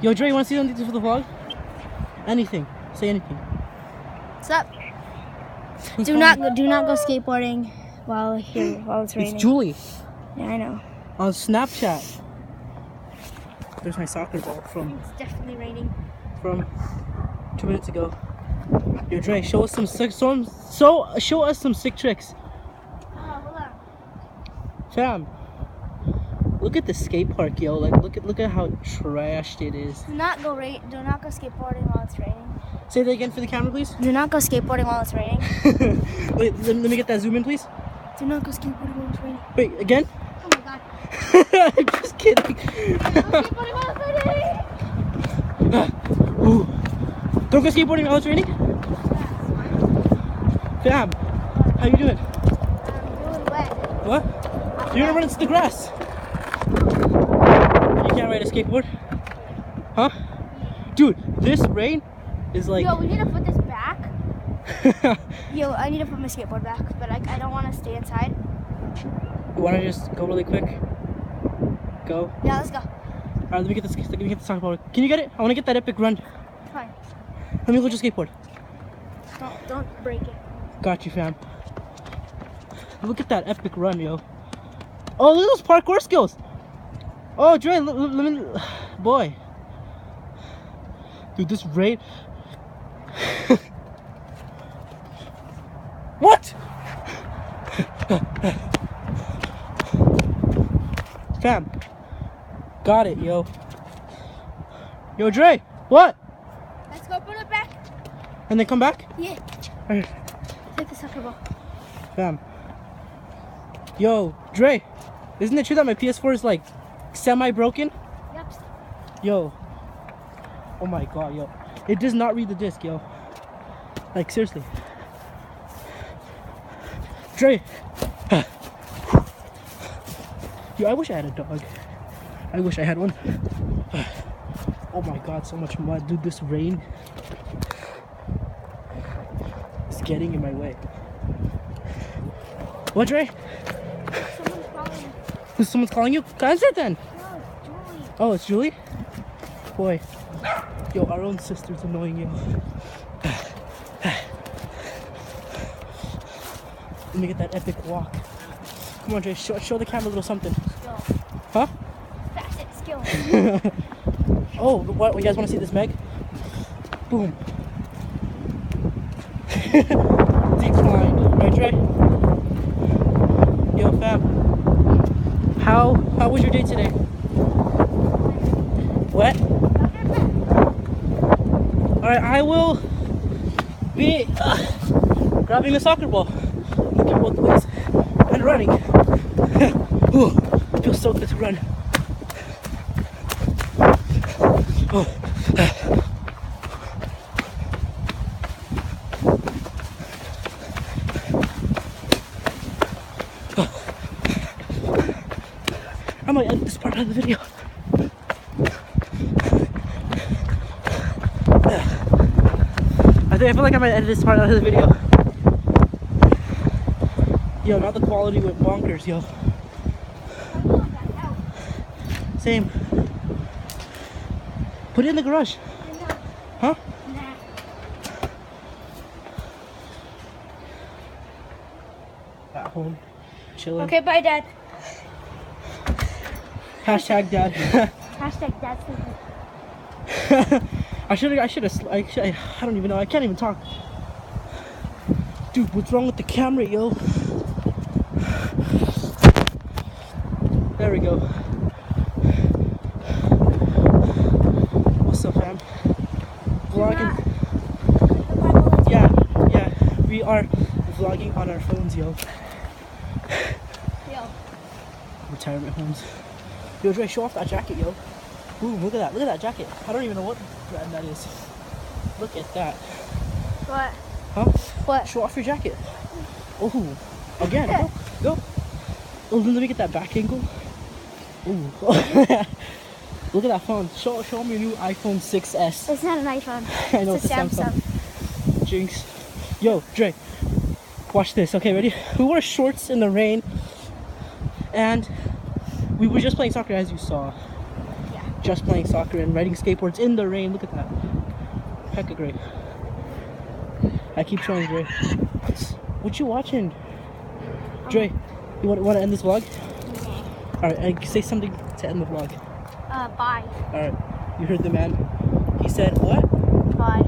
Yo, Dre, you want to see something for the vlog? Anything. Say anything. What's up? Do not go skateboarding while it's raining. It's Julie. Yeah, I know. On Snapchat. There's my soccer ball It's definitely raining. from 2 minutes ago. Yo, Dre, show us some sick show us some sick tricks. Oh, hold on. Fam. Look at the skate park, yo. Like look at how trashed it is. Do not go skateboarding while it's raining. Say that again for the camera, please. Do not go skateboarding while it's raining. Wait, let me get that zoom in, please. Do not go skateboarding while it's raining. Wait, again? Oh my god. I'm just kidding. Go skateboarding while it's raining. Ooh. Don't go skateboarding while it's raining? Fam, how you doing? I'm doing wet. What? You're gonna run into the grass. You can't ride a skateboard? Huh? Dude, this rain is like... Yo, we need to put this back. Yo, I need to put my skateboard back, but I don't want to stay inside. You wanna just go really quick? Go. Yeah, let's go. Alright, let me get the soccer ball. Can you get it? I wanna get that epic run. Fine. Let me go to skateboard. Don't break it. Got you, fam. Look at that epic run, yo. Oh, look at those parkour skills. Oh, Dre, let me... Boy. Dude, this rain... What? Fam. Got it, yo. Yo, Dre, what? Let's go put it back. And then come back? Yeah. Alright. Take the soccer ball. Fam. Yo, Dre, isn't it true that my PS4 is like semi-broken? Yep. Yo. Oh my god, yo. It does not read the disc, yo. Like, seriously. Dre. Yo, I wish I had a dog. I wish I had one. Oh my god, so much mud. Dude, this rain is getting in my way. What, Dre? Someone's calling me. Someone's calling you? Answer it then. No, it's Julie. Oh, it's Julie? Boy. Yo, our own sister's annoying you. Let me get that epic walk. Come on, Dre, show the camera a little something. Skill. Huh? Facet skill. Oh, what? You guys want to see this, Meg? Boom. Declined. Right, Dre? Yo, fam. How was your day today? Wet? Alright, I will be grabbing the soccer ball, looking both ways, and running. Ooh, feels so good to run. Oh. I might edit this part of the video. I feel like I might edit this part out of the video. Yo, now the quality went bonkers, yo. Same. Put it in the garage. Huh? Nah. At home. Chilling. Okay, bye, Dad. Hashtag dad. Hashtag Dad's sleeping. I don't even know. I can't even talk. Dude, what's wrong with the camera, yo? There we go. What's up, fam? Vlogging. Yeah. We are vlogging on our phones, yo. Yo. Retirement homes. Yo, Dre, show off that jacket, yo. Ooh, look at that. Look at that jacket. I don't even know what brand that is. Look at that. What? Huh? What? Show off your jacket. Oh, again. Go. Oh, let me get that back angle. Ooh. Look at that phone. Show me your new iPhone 6S. It's not an iPhone. I know It's a Samsung. Jinx. Yo, Dre. Watch this. Okay, ready? We wore shorts in the rain. And we were just playing soccer, as you saw. Yeah. just playing soccer and riding skateboards in the rain. Look at that. Hecka great. I keep showing Dre. What you watching? Dre, you want to end this vlog? Alright, say something to end the vlog. Bye. Alright, you heard the man. He said what? Bye.